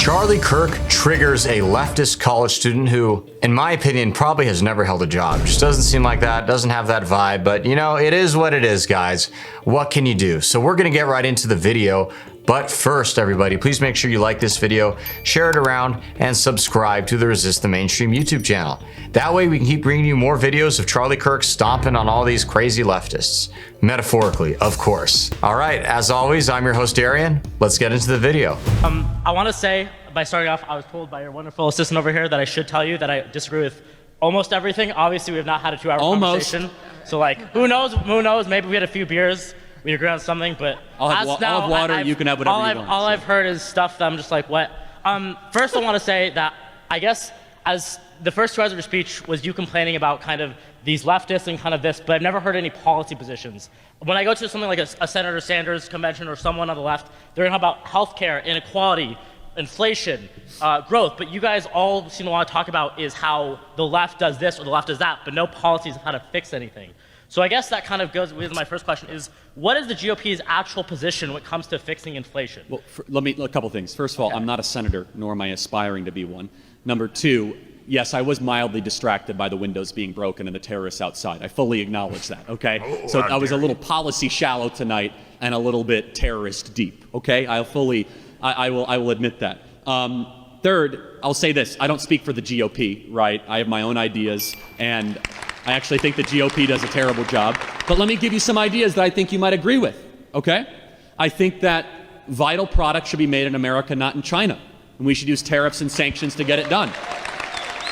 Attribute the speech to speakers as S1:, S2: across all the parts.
S1: Charlie Kirk triggers a leftist college student who, in my opinion, probably has never held a job. Just doesn't seem like that, doesn't have that vibe, but you know, it is what it is, guys. What can you do? So we're gonna get right into the video. But first, everybody, please make sure you like this video, share it around, and subscribe to the Resist the Mainstream YouTube channel. That way we can keep bringing you more videos of Charlie Kirk stomping on all these crazy leftists. Metaphorically, of course. All right, as always, I'm your host, Darian. Let's get into the video.
S2: I want to say, by starting off, I was told by your wonderful assistant over here that I should tell you that I disagree with almost everything. Obviously, we have not had a 2-hour conversation. So, like, who knows? Maybe we had a few beers. We agree on something, but
S3: I'll have water. You can have whatever you want.
S2: All I've heard is stuff that I'm just like, what? First, I want to say that I guess as the first 2 hours of your speech was you complaining about kind of these leftists and kind of this, but I've never heard any policy positions. When I go to something like a Senator Sanders convention or someone on the left, they're going to talk about healthcare, inequality, inflation, growth, but you guys all seem to want to talk about is how the left does this or the left does that, but no policies of how to fix anything. So I guess that kind of goes with my first question is, what is the GOP's actual position when it comes to fixing inflation?
S3: Well, a couple things. First of all, I'm not a senator, nor am I aspiring to be one. Number two, yes, I was mildly distracted by the windows being broken and the terrorists outside. I fully acknowledge that, okay? So I was a little policy shallow tonight and a little bit terrorist deep, okay? I will admit that. Third, I'll say this. I don't speak for the GOP, right? I have my own ideas, and I actually think the GOP does a terrible job. But let me give you some ideas that I think you might agree with, okay? I think that vital products should be made in America, not in China. And we should use tariffs and sanctions to get it done.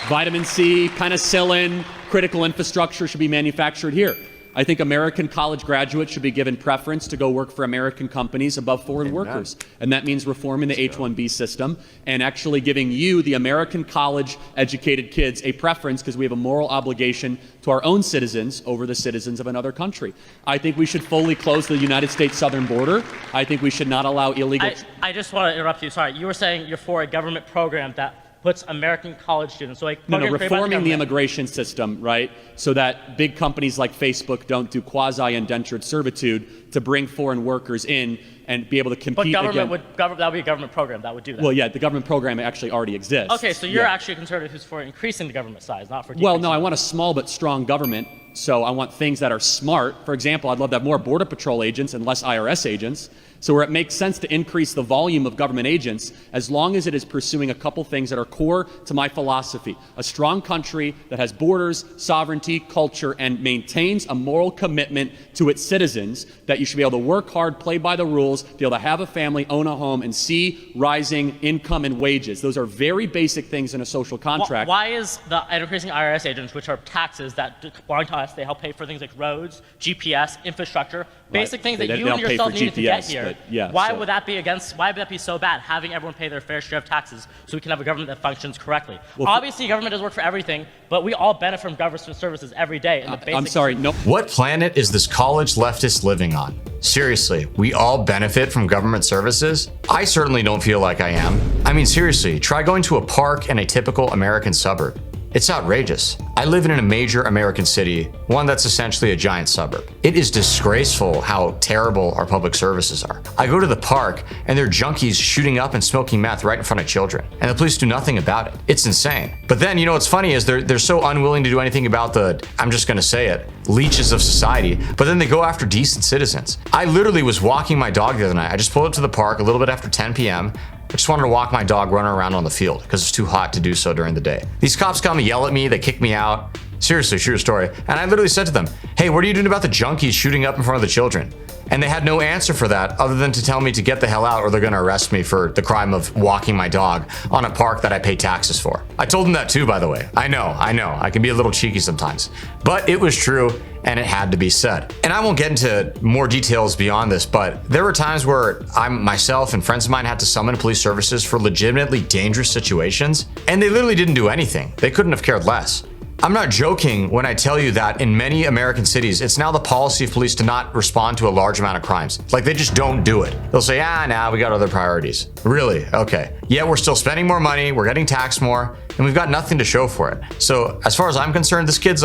S3: Vitamin C, penicillin, critical infrastructure should be manufactured here. I think American college graduates should be given preference to go work for American companies above foreign workers. And that means reforming the H-1B system and actually giving you, the American college-educated kids, a preference because we have a moral obligation to our own citizens over the citizens of another country. I think we should fully close the United States southern border. I think we should not allow illegal...
S2: I just want to interrupt you. Sorry. You were saying you're for a government program that puts American college students. So like
S3: reforming the immigration system, right? So that big companies like Facebook don't do quasi-indentured servitude to bring foreign workers in and be able to compete.
S2: But that would be a government program that would do that.
S3: Well, yeah, the government program actually already exists.
S2: Okay, so you're actually a conservative who's for increasing the government size, not for decreasing.
S3: Well, no, I want a small but strong government. So I want things that are smart. For example, I'd love to have more Border Patrol agents and less IRS agents. So where it makes sense to increase the volume of government agents as long as it is pursuing a couple things that are core to my philosophy. A strong country that has borders, sovereignty, culture, and maintains a moral commitment to its citizens, that you should be able to work hard, play by the rules, be able to have a family, own a home, and see rising income and wages. Those are very basic things in a social contract.
S2: Why is the increasing IRS agents, which are taxes that belong to us, they help pay for things like roads, GPS, infrastructure, basic things that you and yourself needed to get here.
S3: Yeah,
S2: why would that be so bad, having everyone pay their fair share of taxes so we can have a government that functions correctly? Well, obviously, government does work for everything, but we all benefit from government services every day.
S3: I'm sorry, no.
S1: What planet is this college leftist living on? Seriously, we all benefit from government services? I certainly don't feel like I am. I mean, seriously, try going to a park in a typical American suburb. It's outrageous. I live in a major American city, one that's essentially a giant suburb. It is disgraceful how terrible our public services are. I go to the park and there are junkies shooting up and smoking meth right in front of children, and the police do nothing about it. It's insane. But then, you know what's funny is they're so unwilling to do anything about the, I'm just gonna say it, leeches of society, but then they go after decent citizens. I literally was walking my dog the other night. I just pulled up to the park a little bit after 10 p.m. I just wanted to walk my dog running around on the field because it's too hot to do so during the day. These cops come and yell at me, they kick me out. Seriously, true story. And I literally said to them, hey, what are you doing about the junkies shooting up in front of the children? And they had no answer for that other than to tell me to get the hell out or they're gonna arrest me for the crime of walking my dog on a park that I pay taxes for. I told them that too, by the way. I know, I can be a little cheeky sometimes, but it was true and it had to be said. And I won't get into more details beyond this, but there were times where myself and friends of mine had to summon police services for legitimately dangerous situations, and they literally didn't do anything. They couldn't have cared less. I'm not joking when I tell you that in many American cities, it's now the policy of police to not respond to a large amount of crimes. Like, they just don't do it. They'll say, nah, we got other priorities. Really? Okay. Yeah, we're still spending more money, we're getting taxed more, and we've got nothing to show for it. So as far as I'm concerned, this kid's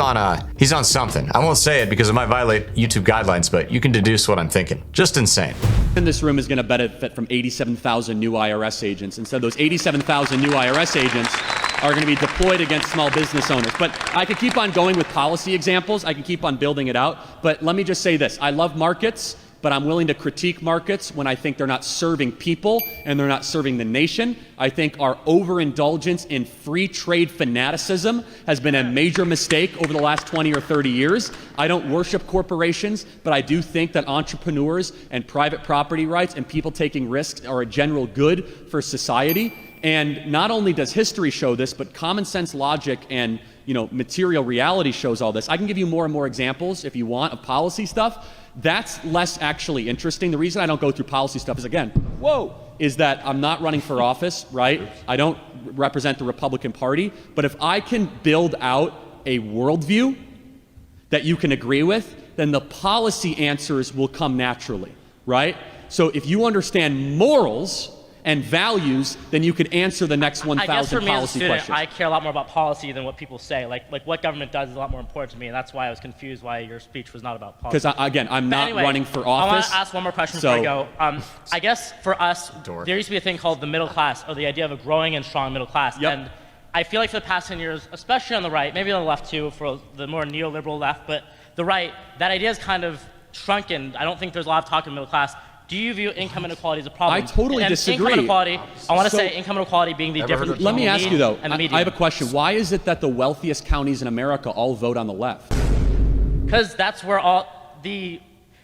S1: he's on something. I won't say it because it might violate YouTube guidelines, but you can deduce what I'm thinking. Just insane.
S3: In this room is going to benefit from 87,000 new IRS agents. And so those 87,000 new IRS agents are going to be deployed against small business owners. But I could keep on going with policy examples. I can keep on building it out. But let me just say this. I love markets, but I'm willing to critique markets when I think they're not serving people and they're not serving the nation. I think our overindulgence in free trade fanaticism has been a major mistake over the last 20 or 30 years. I don't worship corporations, but I do think that entrepreneurs and private property rights and people taking risks are a general good for society. And not only does history show this, but common sense logic and material reality shows all this. I can give you more and more examples if you want of policy stuff. That's less actually interesting. The reason I don't go through policy stuff is that I'm not running for office, right? I don't represent the Republican Party. But if I can build out a worldview that you can agree with, then the policy answers will come naturally, right? So if you understand morals and values, then you could answer the next 1,000
S2: I guess for me as a
S3: policy
S2: student,
S3: questions.
S2: I care a lot more about policy than what people say. Like what government does is a lot more important to me, and that's why I was confused why your speech was not about policy.
S3: Because again, I'm not running for office.
S2: I want to ask one more question before I go. I guess for us, there used to be a thing called the middle class, or the idea of a growing and strong middle class.
S3: Yep.
S2: And I feel like for the past 10 years, especially on the right, maybe on the left too, for the more neoliberal left, but the right, that idea is kind of shrunken. I don't think there's a lot of talk in the middle class. Do you view income inequality as a problem?
S3: I totally disagree.
S2: Income inequality, I want to say income inequality being the difference between
S3: Let me ask you though,
S2: and the median.
S3: I have a question. Why is it that the wealthiest counties in America all vote on the left?
S2: Because that's where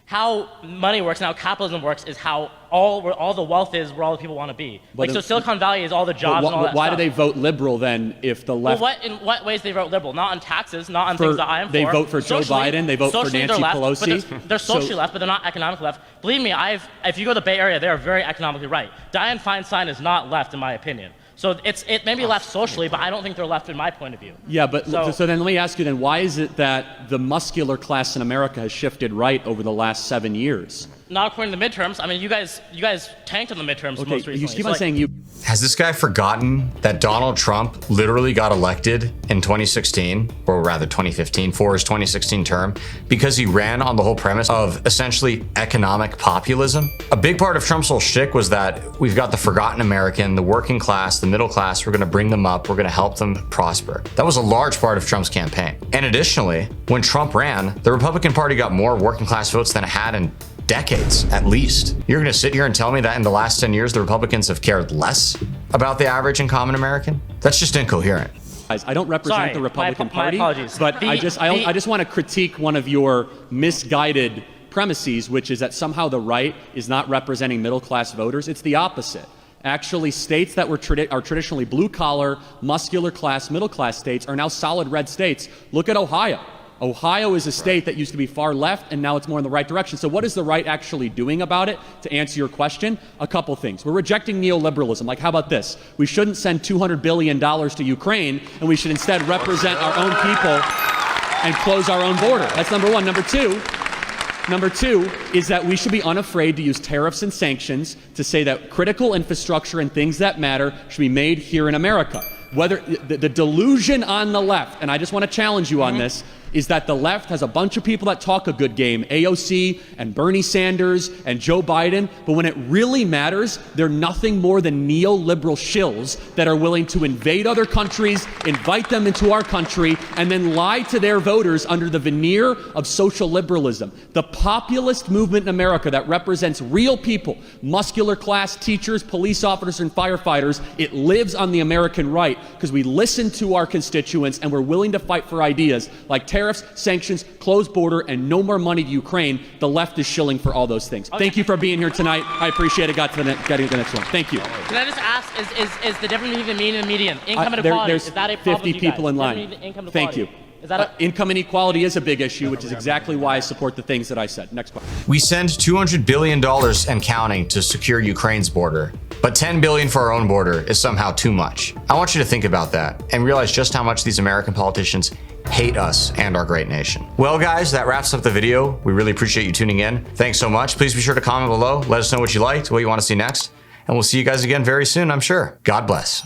S2: how money works and how capitalism works is how all the wealth is, where all the people want to be. So Silicon Valley is all the jobs and all that
S3: Why
S2: stuff.
S3: do they vote liberal then if the left...
S2: Well, in what ways they vote liberal? Not on taxes, not on things that I am for.
S3: They vote for Joe
S2: Socially,
S3: Biden, they vote for Nancy
S2: they're left,
S3: Pelosi.
S2: But they're socially left, but they're not economically left. Believe me, if you go to the Bay Area, they are very economically right. Dianne Feinstein is not left, in my opinion. So it may be left socially, but I don't think they're left in my point of view.
S3: Yeah, but so then let me ask you then, why is it that the muscular class in America has shifted right over the last 7 years?
S2: Not according to the midterms. I mean, you guys tanked on the midterms most recently.
S3: You keep on saying you...
S1: Has this guy forgotten that Donald Trump literally got elected in 2016, or rather 2015, for his 2016 term, because he ran on the whole premise of essentially economic populism? A big part of Trump's whole shtick was that we've got the forgotten American, the working class, the middle class, we're gonna bring them up, we're gonna help them prosper. That was a large part of Trump's campaign. And additionally, when Trump ran, the Republican Party got more working class votes than it had in decades, at least. You're gonna sit here and tell me that in the last 10 years, the Republicans have cared less about the average and common American? That's just incoherent.
S3: I don't represent the Republican Party,
S2: my apologies.
S3: But I just want to critique one of your misguided premises, which is that somehow the right is not representing middle-class voters. It's the opposite. Actually, states that are traditionally blue-collar, muscular class, middle-class states are now solid red states. Look at Ohio. Ohio is a state that used to be far left, and now it's more in the right direction. So what is the right actually doing about it? To answer your question, a couple things. We're rejecting neoliberalism. Like, how about this? We shouldn't send $200 billion to Ukraine, and we should instead represent our own people and close our own border. That's number one. Number two is that we should be unafraid to use tariffs and sanctions to say that critical infrastructure and things that matter should be made here in America. Whether the delusion on the left, and I just want to challenge you on this, is that the left has a bunch of people that talk a good game, AOC and Bernie Sanders and Joe Biden, but when it really matters, they're nothing more than neoliberal shills that are willing to invade other countries, invite them into our country, and then lie to their voters under the veneer of social liberalism. The populist movement in America that represents real people, muscular class teachers, police officers, and firefighters, it lives on the American right because we listen to our constituents and we're willing to fight for ideas like tariffs, sanctions, closed border, and no more money to Ukraine. The left is shilling for all those things. Thank you for being here tonight. I appreciate it. Getting to the next one. Thank you.
S2: Can I just ask, is the difference between the mean and median income inequality,
S3: there's
S2: is that a problem
S3: 50
S2: with you guys?
S3: people in line. Thank you.
S2: Is that
S3: income inequality is a big issue, which is exactly why I support the things that I said. Next question.
S1: We send $200 billion and counting to secure Ukraine's border. But 10 billion for our own border is somehow too much. I want you to think about that and realize just how much these American politicians hate us and our great nation. Well, guys, that wraps up the video. We really appreciate you tuning in. Thanks so much. Please be sure to comment below. Let us know what you liked, what you want to see next. And we'll see you guys again very soon, I'm sure. God bless.